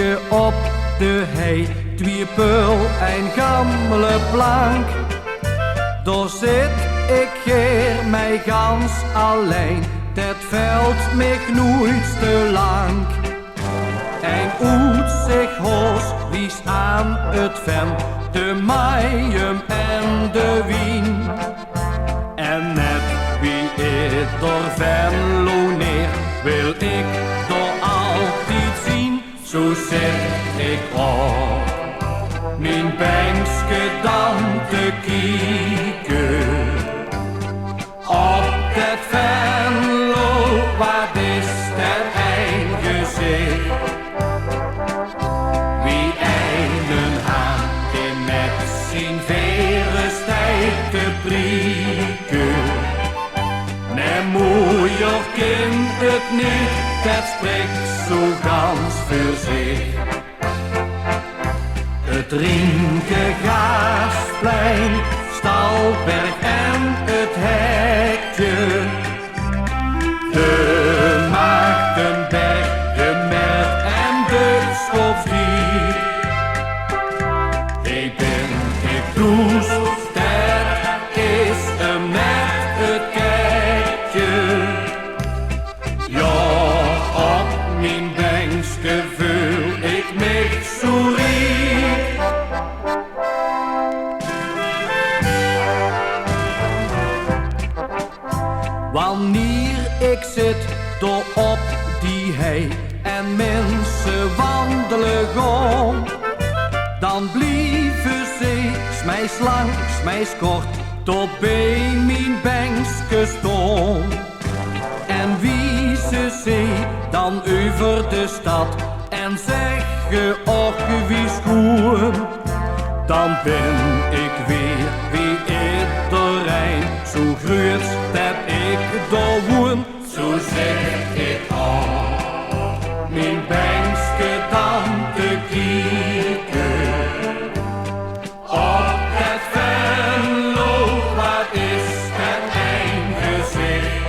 ge op de hei, twee peul en gammele plank. Daar zit ik hier mij gans alleen, dat veld mij nooit te lang. En uit zich hoos wies aan het ven, de maaium en de wien. En net wie ik door Venlo neer, wil ik door altijd zien. Zo zit ik op mijn bankske dan te kieken. Op dat Venlo, wat is dat een gezicht? Wie einen haan, die met zijn veren stijgt te prieken. Nee, moeier kind het niet, dat spreekt zo gans voor zich. Het Rinkegasplein, Stalberg en het hekje. De Maagdenberg, de Merk en de Schofdiep. Ik ben does, dat is hem net het kijkje. Ja, op mijn bankske voel ik me zo riek. Wanneer ik zit door op die hei en mensen wandelen gewoon, dan blijven ze smijs lang, smijs kort tot bij mijn bankske staan. En wie ze dan over de stad en zeggen och wie schoen, dan ben ik weer wie iedereen, zo groot dat ik daar woon. Zo zeg ik al, mijn bankske dan te kieken. Op dat Venlo, wat is dat een gezicht?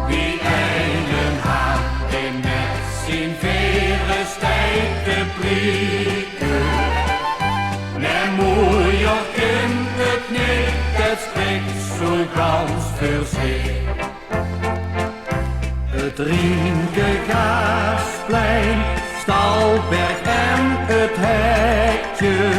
Wie einen haan, die met zijn veren stijgt te prieken. Nee, moeier kind het niet, dat spreekt zo gans voor zich. Het Rinkegasplein, Stalberg en het hekje.